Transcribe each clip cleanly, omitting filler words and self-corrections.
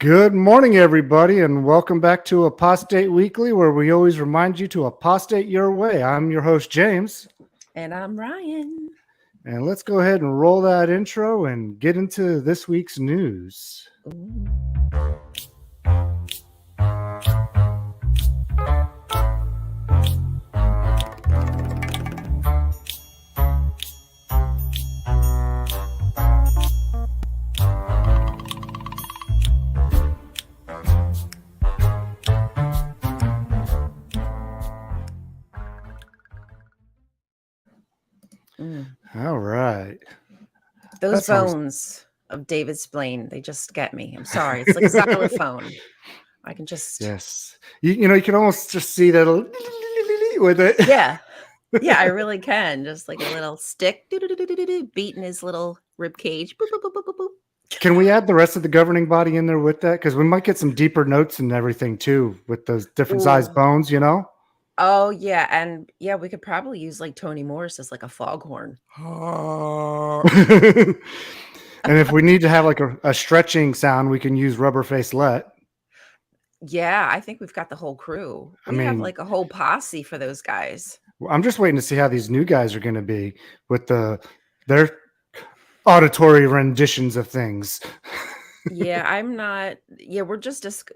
Good morning, everybody, and welcome back to Apostate Weekly, where we always remind you to apostate your way. I'm your host, James. And I'm Ryan. And let's go ahead and roll that intro and get into this week's news. Ooh. All right. Those bones of David Blaine, they just get me. I'm sorry. It's like a xylophone. I can just... Yes. You can almost just see that with it. Yeah. Yeah, I really can. Just like a little stick beating his little rib cage. Boop, boop, boop, boop, boop, boop. Can we add the rest of the governing body in there with that? Because we might get some deeper notes and everything, too, with those different size bones, Oh, yeah. And yeah, we could probably use like Toni Morris as like a foghorn. And if we need to have like a stretching sound, we can use Rubber Face Let. Yeah, I think we've got the whole crew. We have like a whole posse for those guys. I'm just waiting to see how these new guys are going to be with their auditory renditions of things. Yeah, I'm not. Yeah, we're just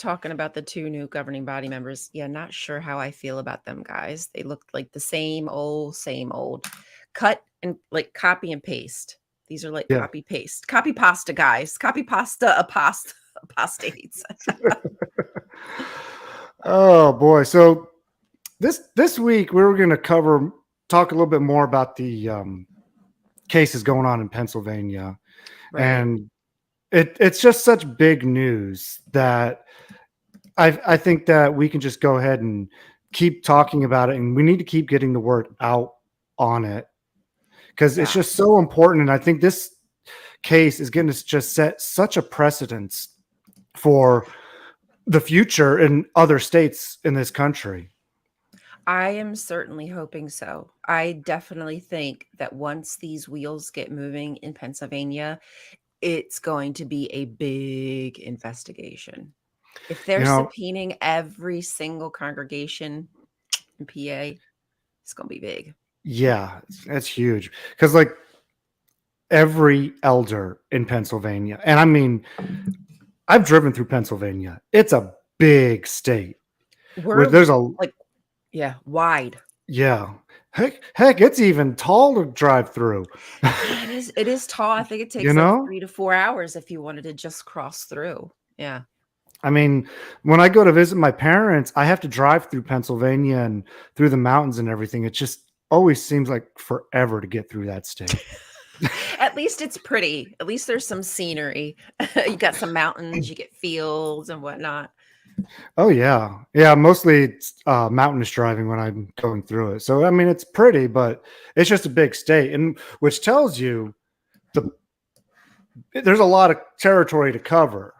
talking about the two new governing body members. Yeah, not sure how I feel about them guys. They look like the same old, cut and like copy and paste. These are like copy pasta guys, copy pasta apostates. Oh boy! So this week we were going to talk a little bit more about the cases going on in Pennsylvania, Right. and it's just such big news that I think that we can just go ahead and keep talking about it, and we need to keep getting the word out on it because it's just so important. And I think this case is going to just set such a precedence for the future in other states in this country. I am certainly hoping so. I definitely think that once these wheels get moving in Pennsylvania, it's going to be a big investigation. If they're subpoenaing every single congregation in PA, it's going to be big. Yeah, that's huge. Because like every elder in Pennsylvania, and I mean, I've driven through Pennsylvania. It's a big state. There's wide. Yeah. Heck, it's even tall to drive through. It is tall. I think it takes like 3 to 4 hours if you wanted to just cross through. Yeah. I mean, when I go to visit my parents, I have to drive through Pennsylvania and through the mountains and everything. It just always seems like forever to get through that state. At least it's pretty. At least there's some scenery. You got some mountains, you get fields and whatnot. Oh, yeah. Yeah, mostly it's mountainous driving when I'm going through it. So, I mean, it's pretty, but it's just a big state, and which tells you there's a lot of territory to cover.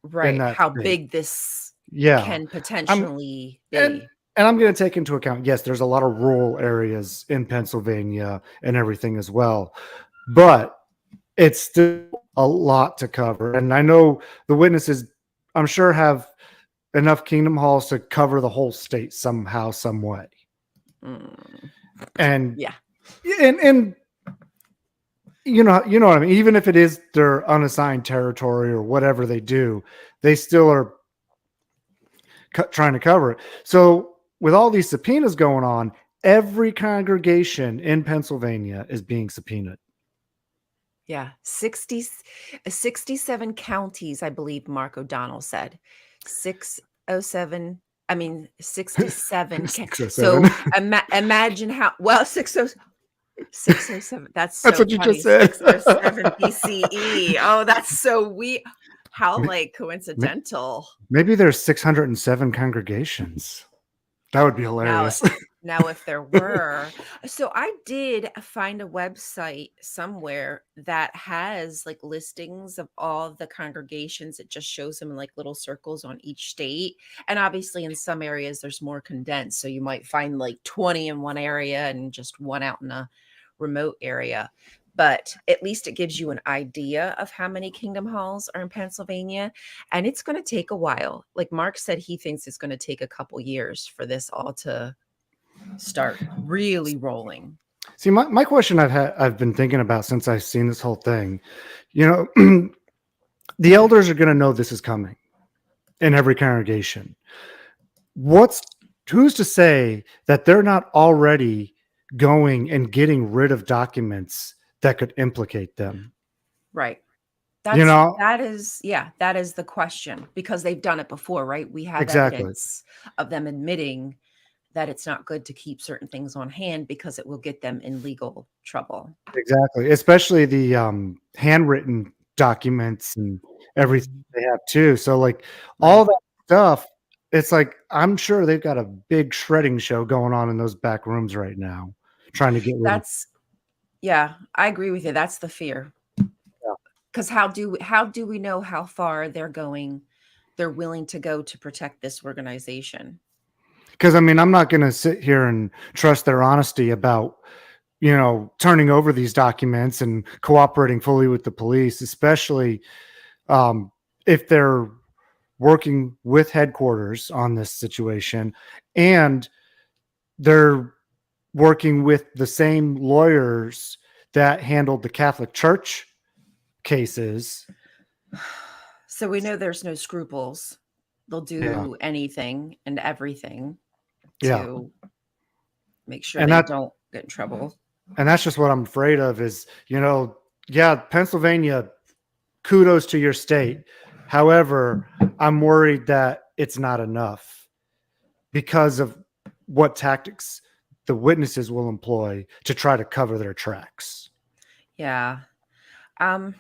Right. How big this can potentially be. And I'm going to take into account, yes, there's a lot of rural areas in Pennsylvania and everything as well, but it's still a lot to cover. And I know the witnesses, I'm sure, have enough kingdom halls to cover the whole state somehow, some way. And yeah, and you know what I mean. Even if it is their unassigned territory or whatever they do, they still are trying to cover it. So with all these subpoenas going on, every congregation in Pennsylvania is being subpoenaed. Yeah, 67 counties, I believe Mark O'Donnell said. 67. So imagine how 607. That's what you just said. 607 BCE. Oh, that's so weird. How like coincidental. Maybe there's 607 congregations. That would be hilarious. Now, if there were, so I did find a website somewhere that has like listings of all the congregations. It just shows them in like little circles on each state. And obviously in some areas there's more condensed. So you might find like 20 in one area and just one out in a remote area. but at least it gives you an idea of how many Kingdom Halls are in Pennsylvania. And it's going to take a while. Like Mark said, he thinks it's going to take a couple years for this all to start really rolling. See, my question I've been thinking about since I've seen this whole thing, you know, the elders are going to know this is coming in every congregation. Who's to say that they're not already going and getting rid of documents that could implicate them? Right. You know, That is the question, because they've done it before, right? We have exactly. evidence of them admitting that it's not good to keep certain things on hand because it will get them in legal trouble. Exactly, especially the handwritten documents and everything Mhm. they have too. So, like all Right. that stuff, it's like I'm sure they've got a big shredding show going on in those back rooms right now, trying to get rid of. That's Yeah, I agree with you. That's the fear. Yeah. Because how do we know how far they're willing to go to protect this organization? Because I mean, I'm not going to sit here and trust their honesty about turning over these documents and cooperating fully with the police, especially um, if they're working with headquarters on this situation and they're working with the same lawyers that handled the Catholic Church cases. So we know there's no scruples. They'll Yeah. do anything and everything Yeah. to make sure And they that don't get in trouble. and that's just what I'm afraid of is, yeah, Pennsylvania, kudos to your state. However, I'm worried that it's not enough because of what tactics the witnesses will employ to try to cover their tracks. Yeah. Um,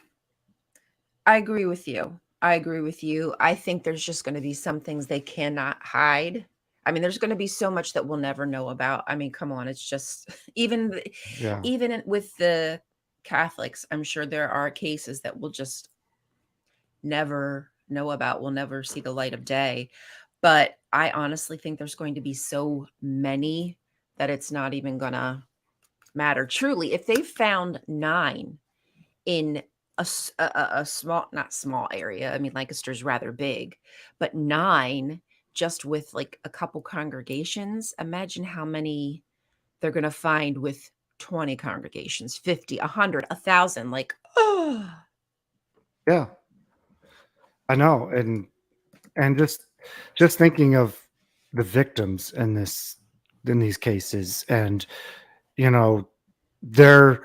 I agree with you. I agree with you. I think there's just going to be some things they cannot hide. I mean, there's going to be so much that we'll never know about. I mean, come on, it's just Yeah. with the Catholics, I'm sure there are cases that we'll just never know about. We'll never see the light of day. But I honestly think there's going to be so many that it's not even going to matter. Truly, if they found 9 in a small, not small area. I mean, Lancaster's rather big, but 9 just with like a couple congregations. Imagine how many they're going to find with 20 congregations, 50, 100, 1,000. Like, oh, Yeah. I know. And just thinking of the victims in these cases, and you know they're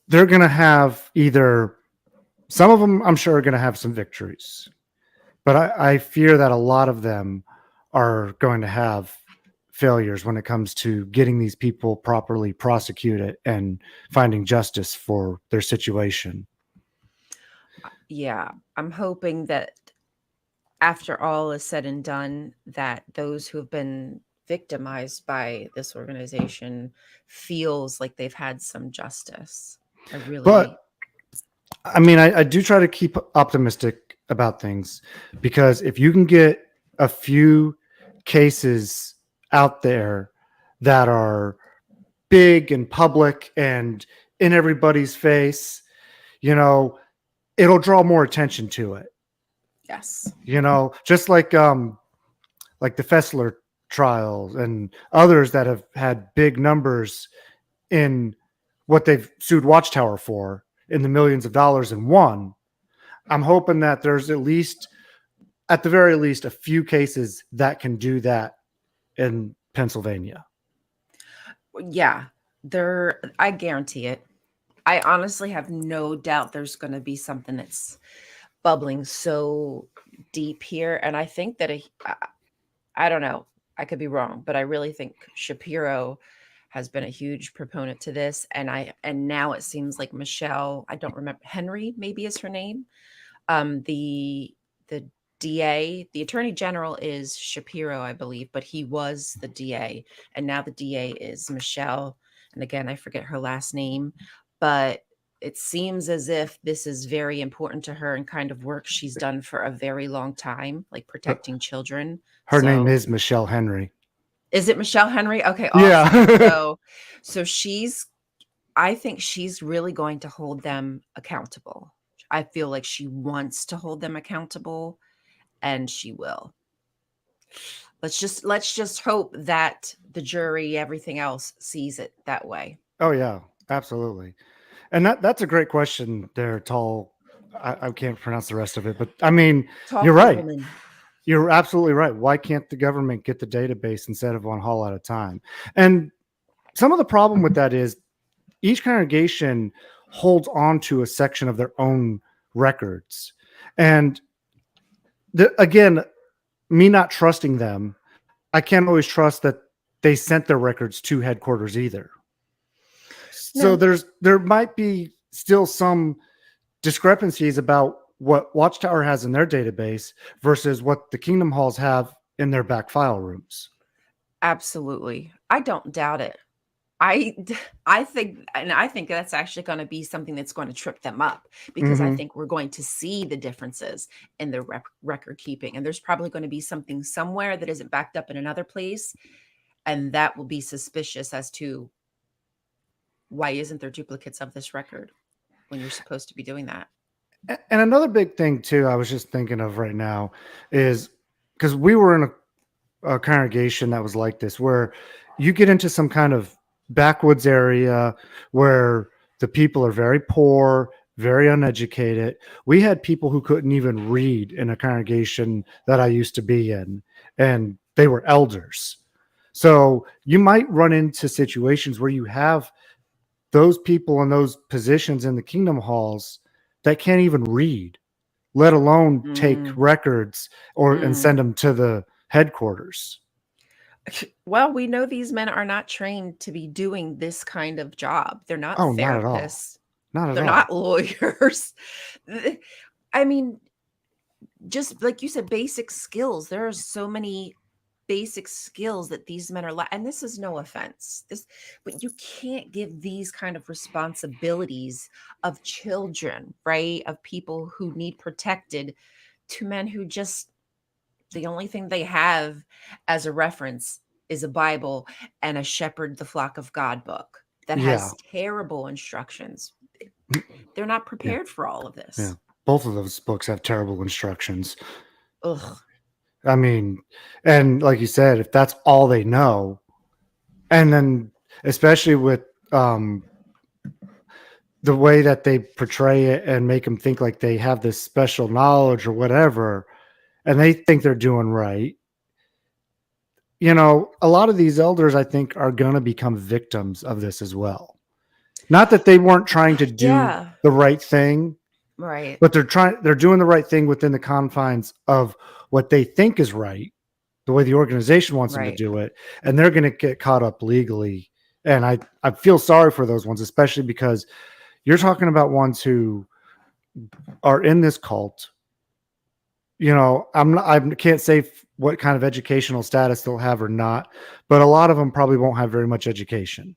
they're going to have either some of them I'm sure are going to have some victories, but I fear that a lot of them are going to have failures when it comes to getting these people properly prosecuted and finding justice for their situation. yeah. I'm hoping that after all is said and done, that those who have been victimized by this organization feels like they've had some justice. I really, But I mean, I do try to keep optimistic about things because if you can get a few cases out there that are big and public and in everybody's face, you know, it'll draw more attention to it. yes. Just like the Fessler trials and others that have had big numbers in what they've sued Watchtower for in the millions of dollars and won. I'm hoping that there's at the very least, a few cases that can do that in Pennsylvania. Yeah, I guarantee it. I honestly have no doubt there's going to be something that's bubbling so deep here. And I think that I don't know, I could be wrong, but I really think Shapiro has been a huge proponent to this. And now it seems like Michelle, I don't remember, Henry maybe is her name. The DA, the Attorney General is Shapiro, I believe, but he was the DA, and now the DA is Michelle. And again, I forget her last name, but it seems as if this is very important to her and kind of work she's done for a very long time, like Her, protecting children. her name So is Michelle Henry. is it Michelle Henry? Okay, awesome. Yeah. So she's I think she's really going to hold them accountable. I feel like she wants to hold them accountable, and she will. Let's just hope that the jury, everything else, sees it that way. Oh yeah, absolutely. And that's a great question there, Tall. I can't pronounce the rest of it, but I mean, you're Talking right. woman. You're absolutely right. Why can't the government get the database instead of one haul at a time? And some of the problem with that is each congregation holds on to a section of their own records. And again, me not trusting them, I can't always trust that they sent their records to headquarters either. So No, there might be still some discrepancies about what Watchtower has in their database versus what the Kingdom Halls have in their back file rooms. absolutely. I don't doubt it. I I think that's actually gonna be something that's going to trip them up, because I Mm-hmm. think we're going to see the differences in the record keeping, and there's probably going to be something somewhere that isn't backed up in another place, and that will be suspicious as to why isn't there duplicates of this record when you're supposed to be doing that. And another big thing too, I was just thinking of right now is because we were in a congregation that was like this, where you get into some kind of backwoods area where the people are very poor, very uneducated. We had people who couldn't even read in a congregation that I used to be in, and they were elders. So you might run into situations where you have those people in those positions in the kingdom halls that can't even read, let alone take Mm, records and mm. send them to the headquarters. Well, we know these men are not trained to be doing this kind of job. They're not Oh, not at all. therapists. Not at They're all. not lawyers. I mean, just like you said, basic skills. There are so many basic skills that these men are and this is no offense. But you can't give these kind of responsibilities of children, right? Of people who need protected, to men who just, the only thing they have as a reference is a Bible and a Shepherd the Flock of God book that Yeah. has terrible instructions. They're not Yeah. prepared for all of Yeah. this. Both of those books have terrible instructions. Ugh. I mean, and like you said, if that's all they know, and then especially with um, the way that they portray it and make them think like they have this special knowledge or whatever, and they think they're doing right. You know, a lot of these elders, I think, are going to become victims of this as well. Not that they weren't trying to do Yeah. the right thing, Right. but they're doing the right thing within the confines of what they think is right, the way the organization wants them to Right. do it, and they're going to get caught up legally. And I feel sorry for those ones, especially because you're talking about ones who are in this cult. You know, I can't say what kind of educational status they'll have or not, but a lot of them probably won't have very much education.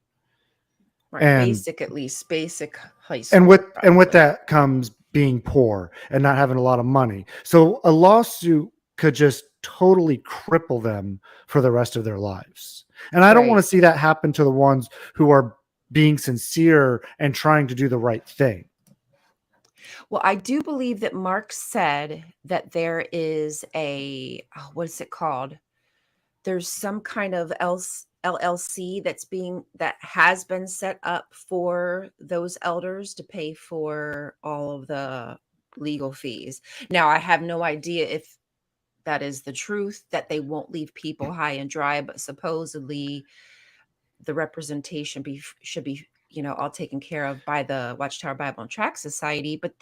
Right. And Basic, at least basic high and school, with probably. that comes being poor and not having a lot of money. So a lawsuit could just totally cripple them for the rest of their lives. And I don't want Right. to see that happen to the ones who are being sincere and trying to do the right thing. Well, I do believe that Mark said that there is what is it called? There's some kind of else LLC that has been set up for those elders to pay for all of the legal fees. Now, I have no idea if that is the truth, that they won't leave people high and dry, but supposedly the representation should be, all taken care of by the Watchtower Bible and Tract Society. But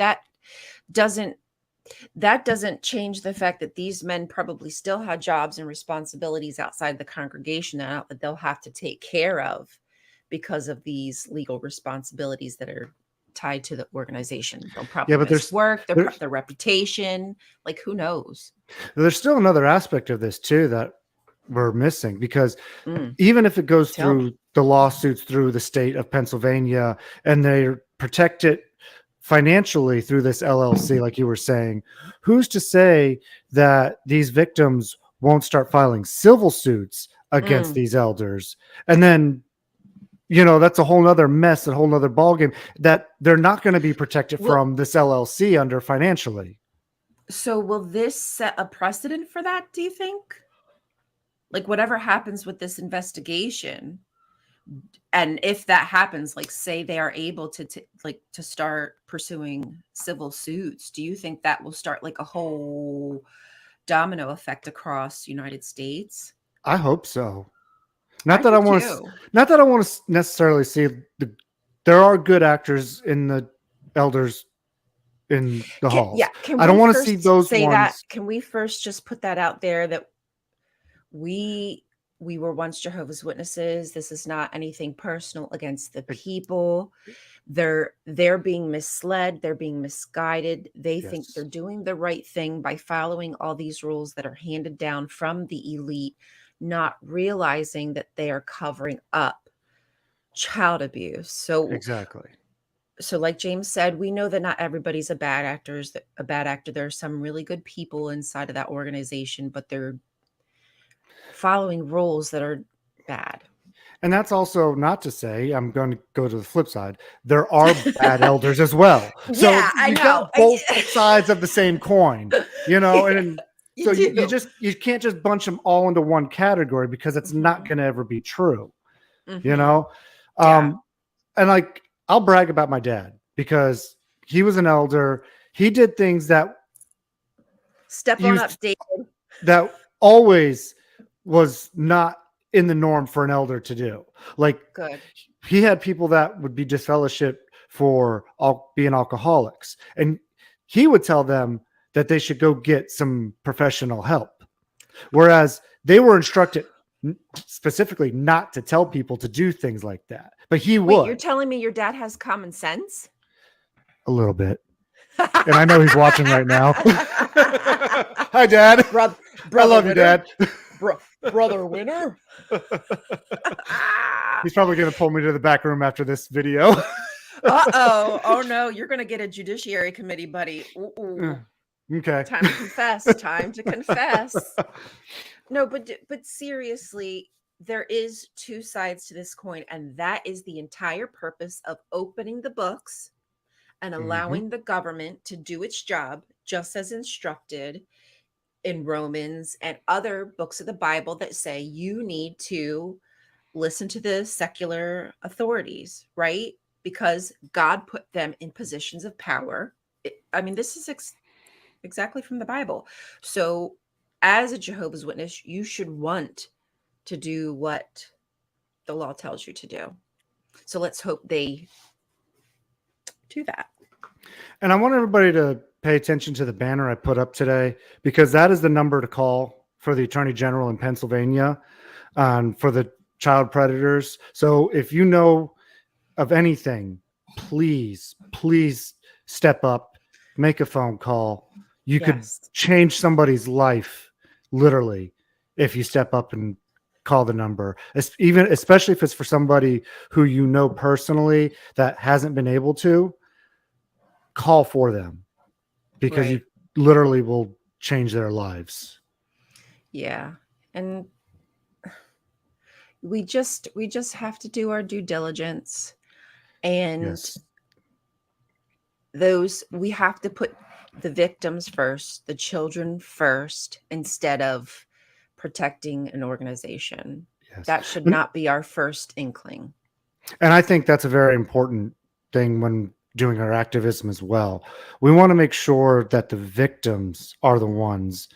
doesn't doesn't change the fact that these men probably still had jobs and responsibilities outside the congregation that they'll have to take care of because of these legal responsibilities that are tied to the organization. They'll Yeah, probably but miss work, there's their reputation, like who knows? there's still another aspect of this too that we're missing, because Mm, even if it goes tell through me. the lawsuits through the state of Pennsylvania and they protect it financially through this LLC, like you were saying, who's to say that these victims won't start filing civil suits against Mm, these elders? And then, that's a whole nother mess, a whole nother ballgame that they're not going to be protected Well, from this LLC under financially. so will this set a precedent for that, do you think? Like whatever happens with this investigation, and if that happens, like say they are able to like to start pursuing civil suits, do you think that will start like a whole domino effect across United States? I hope so. I Not that I do want to, too. not that I want to necessarily see there are good actors in the elders in the halls. Yeah, can I don't we want to see first those say that? ones. Can we first just put that out there that we we were once Jehovah's Witnesses. This is not anything personal against the people. They're being misled, they're being misguided. They think they're Yes, doing the right thing by following all these rules that are handed down from the elite, not realizing that they are covering up child abuse. exactly. So like James said, we know that not everybody's a bad actor. There are some really good people inside of that organization, but they're following rules that are bad. And that's also not to say, I'm going to go to the flip side. There are bad elders as well. So Yeah, I you've know. got both sides of the same coin, Yeah, and so you do. you can't just bunch them all into one category because it's not Mhm, going to ever be true, you mhm. know? Yeah. Um, and like, I'll brag about my dad because he was an elder. He did things that Step on used up, Dave. that always was not in the norm for an elder to do. Like, Good. he had people that would be disfellowshipped for being alcoholics, and he would tell them that they should go get some professional help, whereas they were instructed specifically not to tell people to do things like that, but he Wait, you're would. telling me your dad has common sense? A little bit, and I know he's watching right now. Hi, Dad. Brother, I brother love you, winner, Dad. brother winner. He's probably going to pull me to the back room after this video. Uh-oh. Oh no, you're gonna get a judiciary committee, buddy. Ooh. Okay. Time to confess. Time to confess. No, but seriously, there is two sides to this coin, and that is the entire purpose of opening the books and Hmm. allowing the government to do its job just as instructed in Romans and other books of the Bible that say you need to listen to the secular authorities, right? Because God put them in positions of power. I mean, this is exactly from the Bible. So, as a Jehovah's Witness, you should want to do what the law tells you to do. So, let's hope they do that. And I want everybody to pay attention to the banner I put up today, because that is the number to call for the Attorney General in Pennsylvania for the child predators. So if you know of anything, please step up, make a phone call. You could Yes. change somebody's life, literally, if you step up and call the number. Especially if it's for somebody who you know personally that hasn't been able to, call for them, because you Right. literally will change their lives. Yeah. And we just have to do our due diligence, and Yes. those we have to put the victims first, the children first, instead of protecting an organization. Yes. That should not be our first inkling. And I think that's a very important thing when doing our activism as well. We want to make sure that the victims are the ones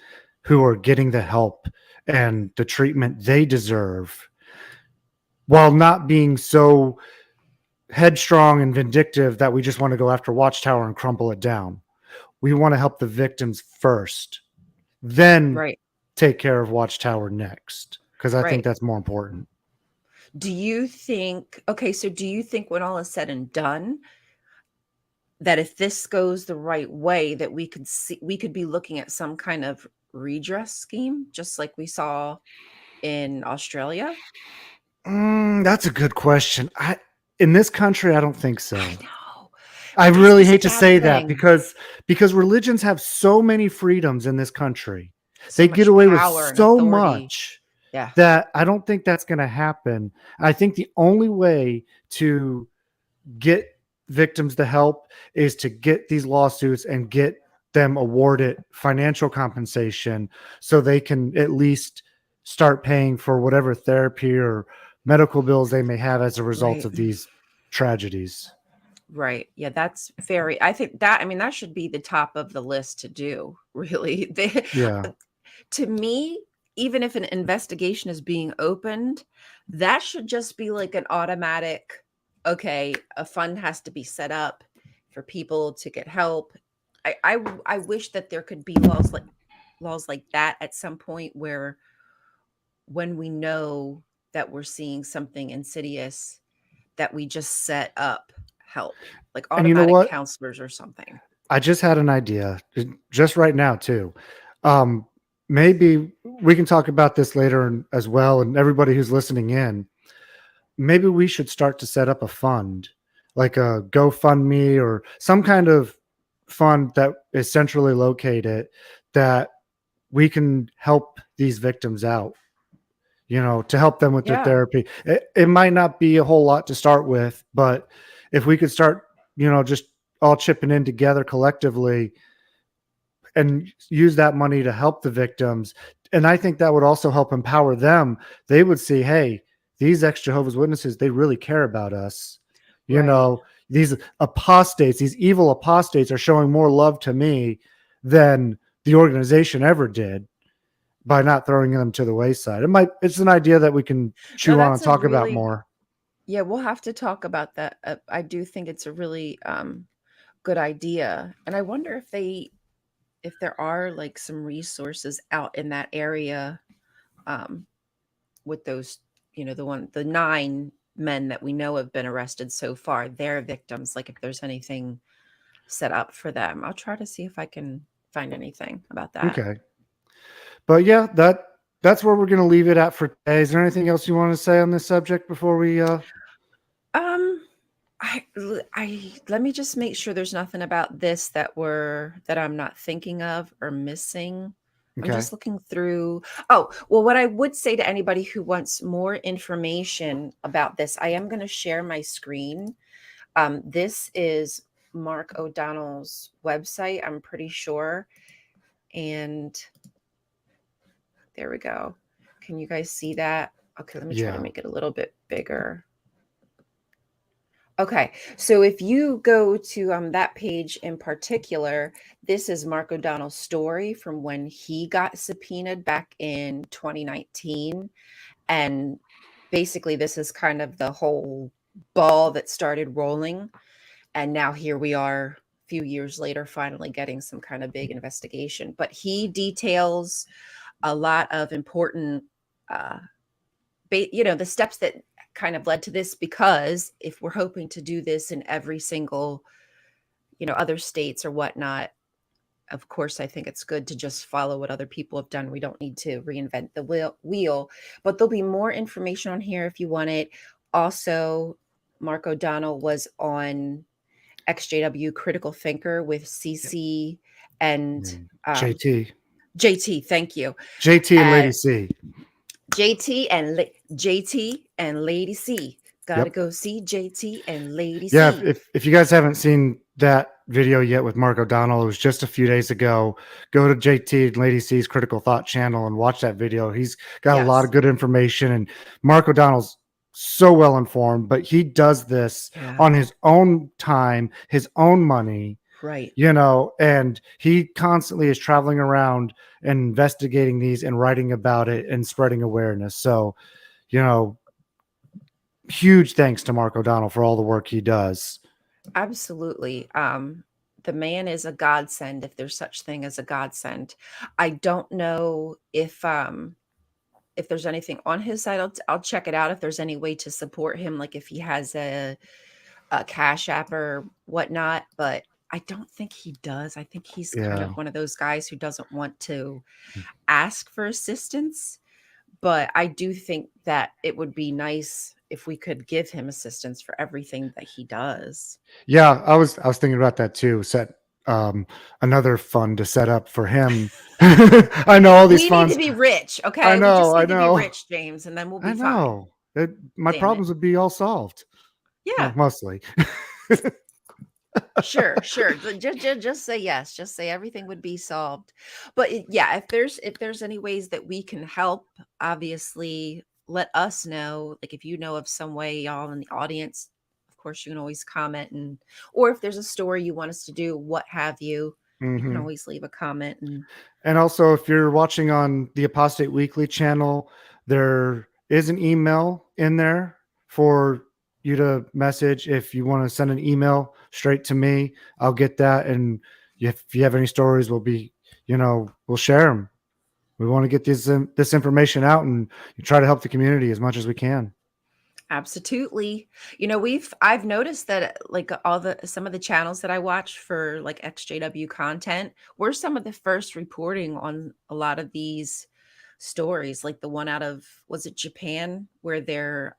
who are getting the help and the treatment they deserve, while not being so headstrong and vindictive that we just want to go after Watchtower and crumple it down. We want to help the victims first, then Right. take care of Watchtower next, because I think Right. that's more important. Do you think, okay, so do you think when all is said and done, that if this goes the right way, that we could be looking at some kind of redress scheme, just like we saw in Australia? That's a good question. In this country, I don't think I so. know. I But that's really the hate to sad say that, thing. because religions have so many freedoms in this country. So They get much away with power and so authority. much. Yeah. that I don't think that's going to happen. I think the only way to get victims the help is to get these lawsuits and get them awarded financial compensation so they can at least start paying for whatever therapy or medical bills they may have as a result Right. of these tragedies. Right. Yeah, that's very I think that I mean, that should be the top of the list to do, really. They Yeah. to me, even if an investigation is being opened, that should just be like an automatic, okay, a fund has to be set up for people to get help. I wish that there could be laws like that at some point where when we know that we're seeing something insidious that we just set up help, like And you know automatic what? counselors or something. I just had an idea just right now too. Um, Maybe we can talk about this later as well. And everybody who's listening in, maybe we should start to set up a fund, like a GoFundMe or some kind of fund that is centrally located that we can help these victims out, to help them with their Yeah. therapy. It might not be a whole lot to start with, but if we could start, just all chipping in together collectively and use that money to help the victims. And I think that would also help empower them. They would see, hey, these ex Jehovah's Witnesses, they really care about us. You Right. know, these apostates, these evil apostates are showing more love to me than the organization ever did by not throwing them to the wayside. It's an idea that we can No, chew on that's and a talk about really more. yeah, we'll have to talk about that. I do think it's a really good idea. And I wonder if there are like some resources out in that area um with those, the 9 men that we know have been arrested so far, their victims, like if there's anything set up for them. I'll try to see if I can find anything about that. Okay. But yeah, that's where we're going to leave it at for today. Is there anything else you want to say on this subject before we Um, I let me just make sure there's nothing about this that I'm not thinking of or missing. I'm okay. just looking through. Oh, well, what I would say to anybody who wants more information about this, I am going to share my screen. This is Mark O'Donnell's website, I'm pretty sure. And there we go. Can you guys see that? Okay, let me try to Yeah. make it a little bit bigger. Okay, so if you go to that page in particular, this is Mark O'Donnell's story from when he got subpoenaed back in 2019. And basically, this is kind of the whole ball that started rolling. And now here we are a few years later, finally getting some kind of big investigation. But he details a lot of important uh, the steps that kind of led to this, because if we're hoping to do this in every single, other states or whatnot, of course, I think it's good to just follow what other people have done. We don't need to reinvent the wheel, but there'll be more information on here if you want it. Also, Mark O'Donnell was on XJW Critical Thinker with CC and And JT. JT. Thank you. JT and Lady And C. JT and Lady C. Gotta Yep. go see JT and Lady Yeah, C. if you guys haven't seen that video yet with Mark O'Donnell, it was just a few days ago. Go to JT and Lady C's Critical Thought channel and watch that video. He's got a lot of Yes. good information, and Mark O'Donnell's so well informed, but he does this Yeah. on his own time, his own money, Right. and he constantly is traveling around and investigating these and writing about it and spreading awareness. So, you know, huge thanks to Mark O'Donnell for all the work he does. Absolutely. The man is a godsend, if there's such thing as a godsend. I don't know if there's anything on his site. I'll check it out if there's any way to support him, like if he has a cash app or whatnot, but I don't think he does. I think he's kind Yeah. of one of those guys who doesn't want to ask for assistance. But I do think that it would be nice if we could give him assistance for everything that he does. Yeah, I was thinking about that too. Set another fund to set up for him. I know all these We need to funds. be rich, I okay? We know, just I need to be know, rich, James, and then we'll I be fine. know. My Damn it. problems would be all solved. Well, Yeah. mostly. Sure, sure. Just say yes. Just say everything would be solved. But yeah, if there's any ways that we can help, obviously let us know. Like if you know of some way, y'all in the audience, of course you can always comment, and or if there's a story you want us to do, what have you, you can Hmm. always leave a comment. And And also, if you're watching on the Apostate Weekly channel, there is an email in there for you to message. If you want to send an email straight to me, I'll get that. And if you have any stories, we'll share them. We want to get this information out and try to help the community as much as we can. absolutely. I've noticed that like all the some of the channels that I watch for like XJW content, we're some of the first reporting on a lot of these stories, like the one out of was it Japan where they're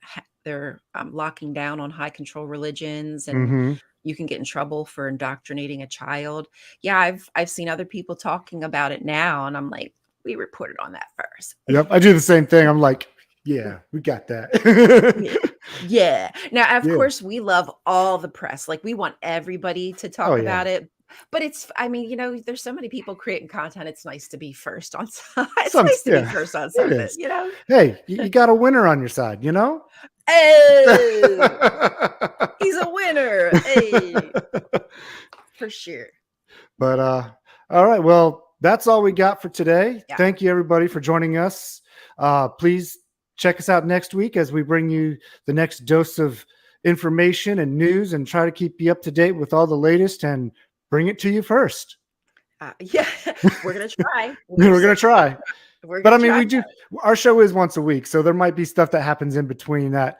locking down on high control religions and Hmm. you can get in trouble for indoctrinating a child. Yeah, I've seen other people talking about it now and I'm like, we reported on that first. Yep, I do the same thing. I'm like, yeah, we got that. Yeah. Yeah. Now, of Yeah. course, we love all the press. Like we want everybody to Oh talk yeah. about it. But I mean, there's so many people creating content. It's nice to be first on it's Some nice to be Yeah, first on it something, is. you know? Hey, you got a winner on your side, you know? Oh, he's a winner. Hey, for sure. But all right, well, that's all we got for today. Yeah. Thank you everybody for joining us. Please check us out next week as we bring you the next dose of information and news and try to keep you up to date with all the latest and bring it to you first. Yeah. We're gonna try. We're We're gonna certainly gonna try. try. We're But gonna I mean, try. our show is once a week, so there might be stuff that happens in between that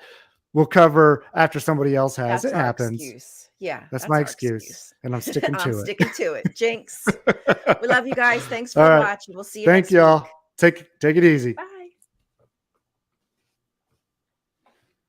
we'll cover after somebody else has. That's It our happens. excuse. Yeah, That's that's my our excuse, excuse. and I'm And sticking I'm to sticking to it. Jinx. it. We love you guys. Thanks All for right. watching. We'll see you Thank next week. y'all. Take it easy. Bye.